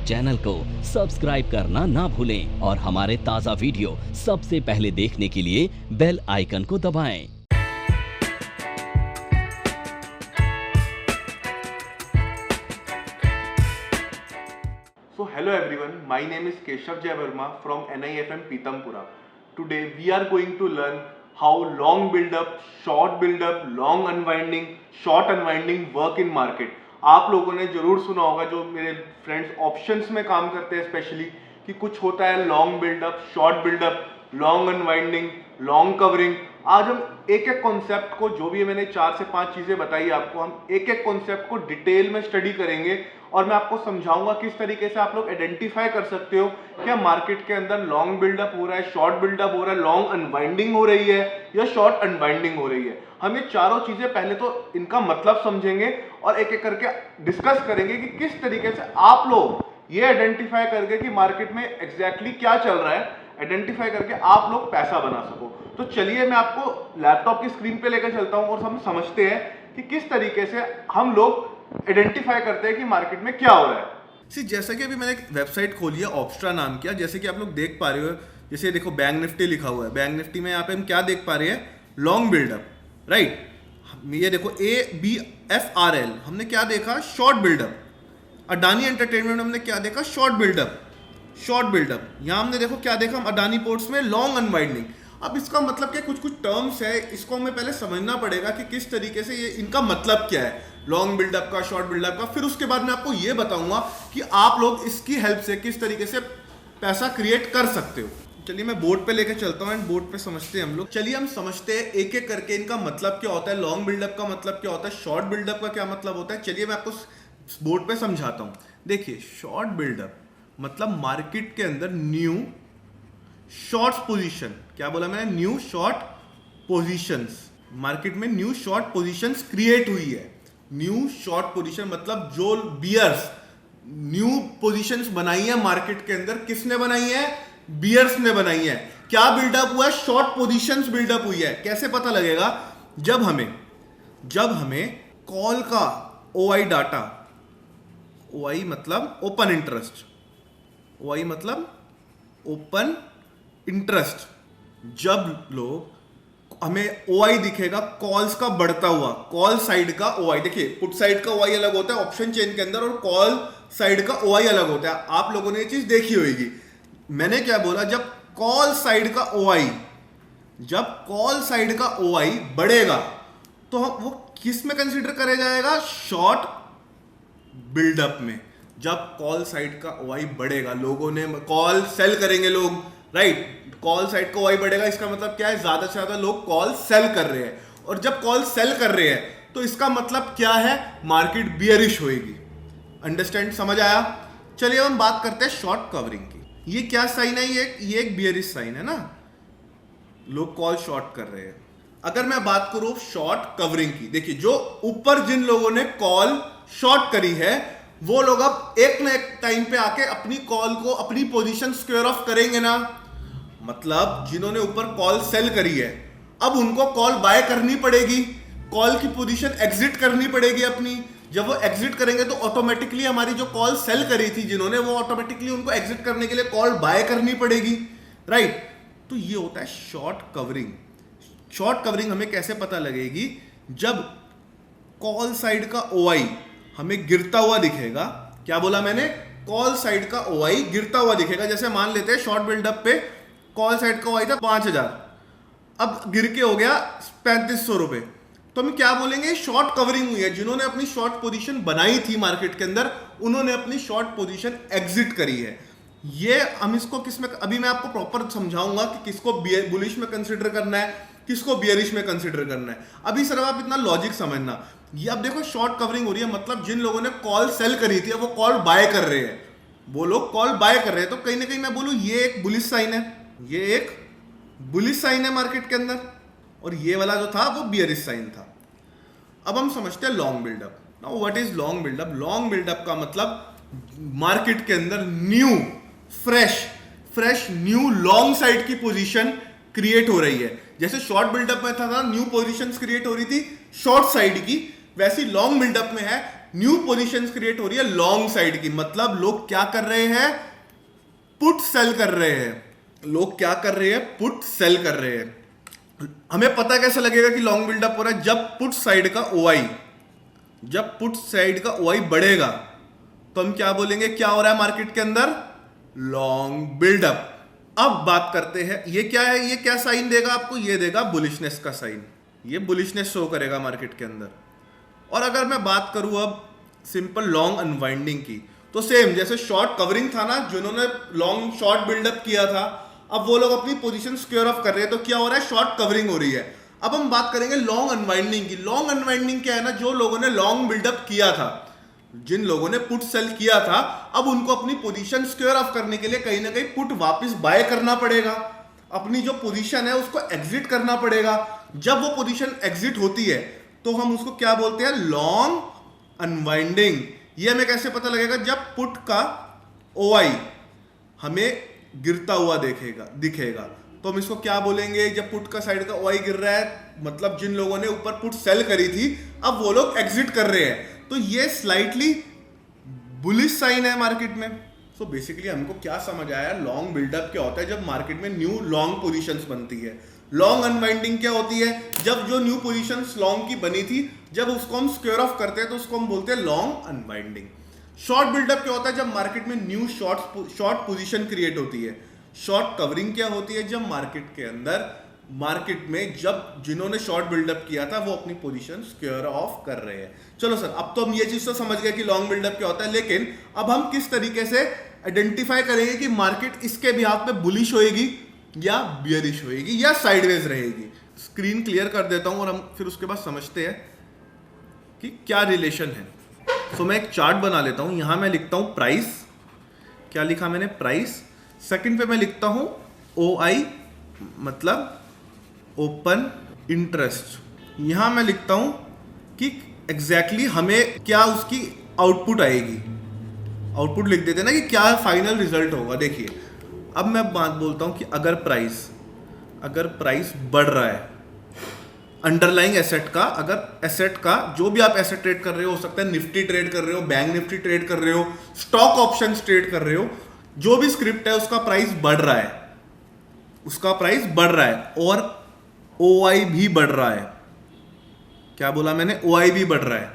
Channel को subscribe करना ना भूलें और हमारे ताज़ा वीडियो सबसे पहले देखने के लिए बेल आइकन को दबाएं। So hello everyone, my name is Keshav Jai Verma from NIFM Pitampura. Today we are going to learn how long build up, long unwinding, short unwinding work in market. आप लोगों ने जरूर सुना होगा, जो मेरे फ्रेंड्स ऑप्शंस में काम करते हैं स्पेशली, कि कुछ होता है long buildup, short buildup, long unwinding, long covering. आज हम एक एक कॉन्सेप्ट को, जो भी मैंने 4 से 5 चीजें बताई आपको, हम एक एक कॉन्सेप्ट को डिटेल में स्टडी करेंगे और मैं आपको समझाऊंगा किस तरीके से आप लोग आइडेंटिफाई कर सकते हो क्या मार्केट के अंदर लॉन्ग बिल्डअप हो रहा है, शॉर्ट बिल्डअप हो रहा है, लॉन्ग अनवाइंडिंग हो रही है या शॉर्ट अनवाइंडिंग हो रही है। हम ये चारों चीजें पहले तो इनका मतलब समझेंगे और एक एक करके डिस्कस करेंगे कि किस तरीके से आप लोग ये आइडेंटिफाई करके कि मार्केट में एग्जैक्टली क्या चल रहा है, आइडेंटिफाई करके आप लोग पैसा बना सको। तो चलिए मैं आपको लैपटॉप की स्क्रीन पे लेकर चलता हूं और हम समझते हैं कि किस तरीके से हम लोग आइडेंटिफाई करते हैं कि मार्केट में क्या हो रहा है। जैसा कि अभी मैंने एक वेबसाइट खोली है ऑप्स्ट्रा नाम की, जैसे कि आप लोग देख पा रहे हो, जैसे देखो बैंक निफ्टी लिखा हुआ है। बैंक निफ्टी में यहाँ पे हम क्या देख पा रहे हैं, लॉन्ग बिल्डअप, राइट। ये देखो ABFRL हमने क्या देखा, शॉर्ट बिल्डअप। अडानी एंटरटेनमेंट हमने क्या देखा, शॉर्ट बिल्डअप। यहाँ हमने देखो क्या देखा, अडानी पोर्ट्स में लॉन्ग अनवाइंडिंग। अब इसका मतलब क्या, कुछ टर्म्स है, इसको हमें पहले समझना पड़ेगा कि किस तरीके से ये इनका मतलब क्या है, लॉन्ग बिल्डअप का, शॉर्ट बिल्डअप का। फिर उसके बाद मैं आपको ये बताऊंगा कि आप लोग इसकी हेल्प से किस तरीके से पैसा क्रिएट कर सकते हो। चलिए मैं बोर्ड पे लेकर चलता हूँ एंड बोर्ड पे समझते हैं हम लोग। चलिए हम समझते हैं एक एक करके इनका मतलब क्या होता है, लॉन्ग बिल्डअप का मतलब क्या होता है, शॉर्ट बिल्डअप का क्या मतलब होता है। चलिए मैं आपको बोर्ड पे समझाता हूँ। देखिए, शॉर्ट बिल्डअप मतलब मार्केट के अंदर न्यू शॉर्ट पोजीशन, क्या बोला मैंने, न्यू शॉर्ट पोजीशंस। मार्केट में न्यू शॉर्ट पोजीशंस क्रिएट हुई है। न्यू शॉर्ट पोजीशन मतलब जो बियर्स न्यू पोजीशंस बनाई है मार्केट के अंदर, किसने बनाई है, बियर्स ने बनाई है। क्या बिल्डअप हुआ है, शॉर्ट पोजीशंस बिल्डअप हुई है। कैसे पता लगेगा, जब हमें कॉल का OI डाटा, OI मतलब ओपन इंटरेस्ट, OI मतलब ओपन इंटरेस्ट, जब लोग हमें OI दिखेगा कॉल्स का बढ़ता हुआ, कॉल साइड का OI, देखिए पुट साइड का OI अलग होता है ऑप्शन चेन के अंदर और कॉल साइड का OI अलग होता है। आप लोगों ने ये चीज देखी होगी। मैंने क्या बोला, जब कॉल साइड का OI बढ़ेगा तो वो किस में कंसीडर करे जाएगा, शॉर्ट बिल्डअप में। जब कॉल साइड का OI बढ़ेगा, लोगों ने कॉल सेल करेंगे लोग, राइट। कॉल साइड का OI बढ़ेगा, इसका मतलब क्या है, ज्यादा से ज्यादा लोग कॉल सेल कर रहे हैं। और जब कॉल सेल कर रहे हैं तो इसका मतलब क्या है, मार्केट बियरिश होएगी। अंडरस्टैंड, समझ आया। चलिए हम बात करते हैं शॉर्ट कवरिंग की। ये क्या साइन है, ये एक बियरिश साइन है ना, लोग कॉल शॉर्ट कर रहे हैं। अगर मैं बात करूं शॉर्ट कवरिंग की, देखिए जो ऊपर जिन लोगों ने कॉल शॉर्ट करी है वो लोग अब एक ना एक टाइम पे आके अपनी कॉल को, अपनी पोजीशन स्क्वेयर ऑफ करेंगे ना। मतलब जिन्होंने ऊपर कॉल सेल करी है, अब उनको कॉल बाय करनी पड़ेगी, कॉल की पोजीशन एग्जिट करनी पड़ेगी अपनी। जब वो एग्जिट करेंगे तो ऑटोमेटिकली हमारी जो कॉल सेल करी थी जिन्होंने, वो ऑटोमेटिकली उनको एग्जिट करने के लिए कॉल बाय करनी पड़ेगी, राइट। तो ये होता है शॉर्ट कवरिंग। शॉर्ट कवरिंग हमें कैसे पता लगेगी, जब कॉल साइड का OI हमें गिरता हुआ दिखेगा। क्या बोला मैंने, कॉल साइड का OI गिरता हुआ दिखेगा। जैसे मान लेते हैं शॉर्ट बिल्डअप पे कॉल साइड का OI था 5000, अब गिर के हो गया 3500 रुपए, तो हम क्या बोलेंगे, शॉर्ट कवरिंग हुई है। जिन्होंने अपनी शॉर्ट पोजीशन बनाई थी मार्केट के अंदर, उन्होंने अपनी शॉर्ट पोजीशन एग्जिट करी है। ये हम इसको किसमें, अभी मैं आपको प्रॉपर समझाऊंगा कि किसको बुलिश में कंसिडर करना है, किसको बियरिश में कंसिडर करना है। अभी सिर्फ आप इतना लॉजिक समझना। ये अब देखो शॉर्ट कवरिंग हो रही है, मतलब जिन लोगों ने कॉल सेल करी थी वो कॉल बाय कर रहे हैं, वो लोग कॉल बाय कर रहे हैं। तो कहीं ना कहीं मैं बोलूं ये एक बुलिश साइन है, ये एक बुलिश साइन है मार्केट के अंदर, और ये वाला जो था वो बियरिश साइन था। अब हम समझते हैं long buildup. Now what is long buildup. Long buildup का मतलब मार्केट के अंदर new fresh new long side की पोजीशन क्रिएट हो रही है। जैसे शॉर्ट बिल्डअप में था न्यू पोजीशंस क्रिएट हो रही थी शॉर्ट साइड की, वैसी लॉन्ग बिल्डअप में है न्यू पोजीशंस क्रिएट हो रही है लॉन्ग साइड की, मतलब लोग क्या कर रहे हैं, पुट सेल कर रहे हैं। लोग क्या कर रहे हैं, पुट सेल कर रहे हैं। हमें पता कैसे लगेगा कि लॉन्ग बिल्डअप हो रहा है, जब पुट साइड का ओआई, जब पुट साइड का ओआई बढ़ेगा तो हम क्या बोलेंगे, क्या हो रहा है मार्केट के अंदर, लॉन्ग बिल्डअप। अब बात करते हैं, ये क्या है, ये क्या साइन देगा आपको, ये देगा बुलिशनेस का साइन, ये बुलिशनेस शो करेगा मार्केट के अंदर। और अगर मैं बात करूं अब सिंपल लॉन्ग अनवाइंडिंग की, तो सेम जैसे शॉर्ट कवरिंग था ना, जिन्होंने लॉन्ग शॉर्ट बिल्डअप किया था, अब वो लोग अपनी पोजीशन स्क्वेयर ऑफ कर रहे हैं, तो क्या हो रहा है, शॉर्ट कवरिंग हो रही है। अब हम बात करेंगे लॉन्ग अनवाइंडिंग की। लॉन्ग अनवाइंडिंग क्या है ना, जो लोगों ने लॉन्ग बिल्डअप किया था, जिन लोगों ने पुट सेल किया था, अब उनको अपनी पोजीशन स्क्वेयर ऑफ करने के लिए कहीं ना कहीं पुट वापस बाय करना पड़ेगा, अपनी जो पोजीशन है उसको एग्जिट करना पड़ेगा। जब वो पोजीशन एग्जिट होती है तो हम उसको क्या बोलते हैं, लॉन्ग अनवाइंडिंग। ये हमें कैसे पता लगेगा, जब पुट का ओआई हमें गिरता हुआ दिखेगा तो हम इसको क्या बोलेंगे, जब पुट का साइड का ओआई गिर रहा है, मतलब जिन लोगों ने ऊपर पुट सेल करी थी अब वो लोग एग्जिट कर रहे हैं, तो ये स्लाइटली बुलिश साइन है मार्केट में। सो बेसिकली हमको क्या समझ आया, लॉन्ग बिल्डअप क्या होता है, जब मार्केट में न्यू लॉन्ग पोजीशंस बनती है। लॉन्ग अनवाइंडिंग क्या होती है, जब जो न्यू पोजीशंस लॉन्ग की बनी थी, जब उसको हम स्क्वायर ऑफ करते हैं तो उसको हम बोलते हैं लॉन्ग अनवाइंडिंग। शॉर्ट बिल्डअप क्या होता है, जब मार्केट में न्यू शॉर्ट पोजीशन क्रिएट होती है। शॉर्ट कवरिंग क्या होती है, जब मार्केट के अंदर, मार्केट में जब जिन्होंने शॉर्ट बिल्डअप किया था वो अपनी पोजीशन स्क्वायर ऑफ कर रहे हैं। चलो सर, अब तो हम ये चीज तो समझ गए कि लॉन्ग बिल्डअप क्या होता है, लेकिन अब हम किस तरीके से आइडेंटिफाई करेंगे कि मार्केट इसके बिहाफ पे बुलिश होएगी या बियरिश होएगी या साइडवेज रहेगी। स्क्रीन क्लियर कर देता हूं और हम फिर उसके बाद समझते हैं कि क्या रिलेशन है। तो मैं एक चार्ट बना लेता हूं, यहां मैं लिखता हूं प्राइस, क्या लिखा मैंने, प्राइस। सेकंड पे मैं लिखता हूं ओआई, मतलब ओपन इंटरेस्ट। यहां मैं लिखता हूं कि एग्जैक्टली हमें क्या उसकी आउटपुट आएगी, आउटपुट लिख देते ना कि क्या फाइनल रिजल्ट होगा। देखिए अब मैं बात बोलता हूं कि अगर प्राइस बढ़ रहा है अंडरलाइंग एसेट का, अगर एसेट का जो भी आप एसेट ट्रेड कर रहे हो सकता है निफ्टी ट्रेड कर रहे हो, बैंक निफ्टी ट्रेड कर रहे हो, स्टॉक ऑप्शंस ट्रेड कर रहे हो, जो भी स्क्रिप्ट है उसका प्राइस बढ़ रहा है, उसका प्राइस बढ़ रहा है और ओआई भी बढ़ रहा है। क्या बोला मैंने, ओआई भी बढ़ रहा है,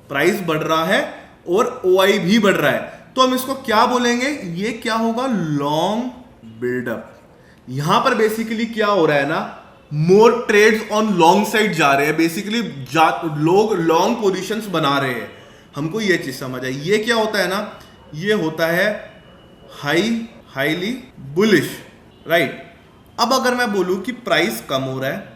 प्राइस बढ़ रहा है और ओआई भी बढ़ रहा है, तो हम इसको क्या बोलेंगे, ये क्या होगा, लॉन्ग बिल्डअप। यहां पर बेसिकली क्या हो रहा है ना, मोर ट्रेड्स ऑन लॉन्ग साइड जा रहे हैं, बेसिकली लोग लॉन्ग पोजीशंस बना रहे हैं। हमको ये चीज समझ आई, ये क्या होता है ना, ये होता है हाईली बुलिश, राइट। अब अगर मैं बोलूं कि प्राइस कम हो रहा है,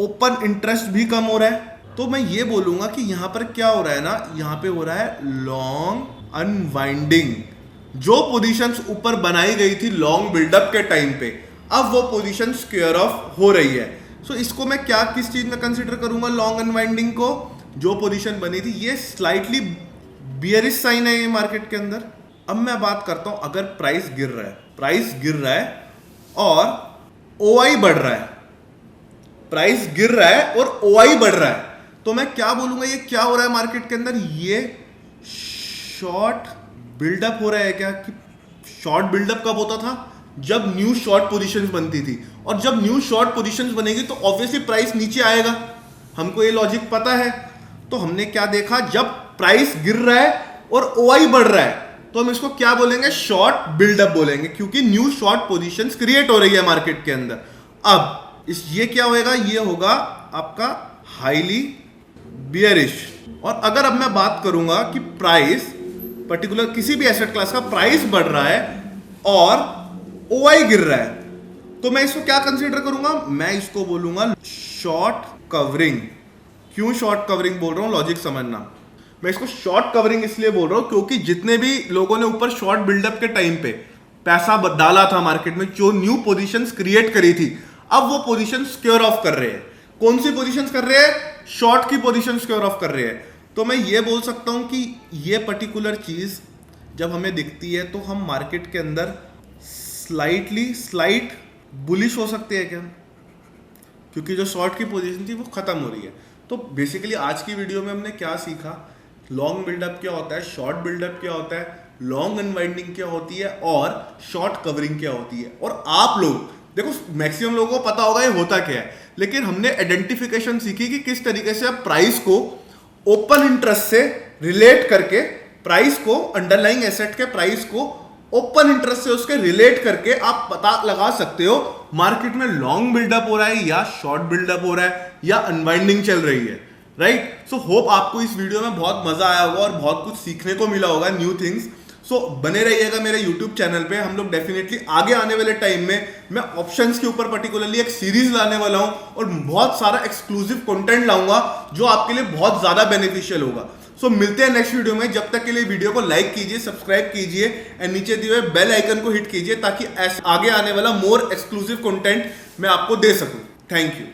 ओपन इंटरेस्ट भी कम हो रहा है, तो मैं ये बोलूंगा कि यहां पर क्या हो रहा है ना, यहां पे हो रहा है लॉन्ग अनवाइंडिंग। जो पोजीशंस ऊपर बनाई गई थी लॉन्ग बिल्डअप के टाइम पे, अब वो पोजीशन स्क्वायर ऑफ हो रही है। सो इसको मैं क्या, किस चीज में कंसीडर करूंगा, लॉन्ग अनवाइंडिंग को। जो पोजीशन बनी थी ये स्लाइटली बियरिश साइन है ये मार्केट के अंदर। अब मैं बात करता हूं, अगर प्राइस गिर रहा है और ओआई बढ़ रहा है, प्राइस गिर रहा है और ओआई बढ़ रहा है, तो मैं क्या बोलूंगा, ये क्या हो रहा है मार्केट के अंदर, ये शॉर्ट बिल्डअप हो रहा है। क्या कि शॉर्ट बिल्डअप कब होता था, जब न्यू शॉर्ट पोजीशंस बनती थी, और जब न्यू शॉर्ट पोजीशंस बनेगी तो ऑब्वियसली प्राइस नीचे आएगा, हमको ये लॉजिक पता है। तो हमने क्या देखा, जब प्राइस गिर रहा है और ओआई बढ़ रहा है तो हम इसको क्या बोलेंगे, शॉर्ट बिल्डअप बोलेंगे, क्योंकि न्यू शॉर्ट पोजीशंस क्रिएट हो रही है मार्केट के अंदर। अब ये क्या होएगा, ये होगा आपका हाईली बियरिश। और अगर अब मैं बात करूंगा कि प्राइस पर्टिकुलर किसी भी एसेट क्लास का प्राइस बढ़ रहा है और ओआई गिर रहा है, तो मैं इसको क्या कंसीडर करूंगा, मैं इसको बोलूंगा शॉर्ट कवरिंग। क्यों शॉर्ट कवरिंग बोल रहा हूं, लॉजिक समझना। मैं इसको शॉर्ट कवरिंग इसलिए बोल रहा हूं क्योंकि जितने भी लोगों ने ऊपर शॉर्ट बिल्डअप के टाइम पे पैसा डाला था मार्केट में, जो न्यू पोजीशंस क्रिएट करी थी, अब वो पोजीशन स्क्वायर ऑफ कर रहे हैं। कौन सी पोजीशंस कर रहे हैं, शॉर्ट की पोजीशन स्क्वायर ऑफ कर रहे हैं। तो मैं ये बोल सकता हूं कि ये पर्टिकुलर चीज जब हमें दिखती है तो हम मार्केट के अंदर स्लाइट बुलिश हो सकते हैं क्या, क्योंकि जो शॉर्ट की पोजीशन थी वो खत्म हो रही है। तो बेसिकली आज की वीडियो में हमने क्या सीखा लॉन्ग बिल्डअप क्या होता है, शॉर्ट बिल्डअप क्या होता है, लॉन्ग अनवाइंडिंग क्या होती है और शॉर्ट कवरिंग क्या होती है। और आप लोग देखो, मैक्सिमम लोगों को पता होगा ये होता क्या है, लेकिन हमने आइडेंटिफिकेशन सीखी कि किस तरीके से आप प्राइस को ओपन इंटरेस्ट से रिलेट करके, प्राइस को अंडरलाइंग एसेट के प्राइस को ओपन इंटरेस्ट से उसके रिलेट करके आप पता लगा सकते हो मार्केट में लॉन्ग बिल्डअप हो रहा है या शॉर्ट बिल्डअप हो रहा है या अनवाइंडिंग चल रही है, राइट। सो होप आपको इस वीडियो में बहुत मजा आया होगा और बहुत कुछ सीखने को मिला होगा, न्यू थिंग्स। सो बने रहिएगा मेरे YouTube चैनल पे। हम लोग डेफिनेटली आगे आने वाले टाइम में मैं ऑप्शंस के ऊपर पर्टिकुलरली एक सीरीज लाने वाला हूं और बहुत सारा एक्सक्लूसिव कंटेंट लाऊंगा जो आपके लिए बहुत ज्यादा बेनिफिशियल होगा। सो मिलते हैं नेक्स्ट वीडियो में। जब तक के लिए वीडियो को लाइक कीजिए, सब्सक्राइब कीजिए एंड नीचे दिए हुए बेल आइकन को हिट कीजिए ताकि आगे आने वाला मोर एक्सक्लूसिव कंटेंट मैं आपको दे सकूं। Thank you.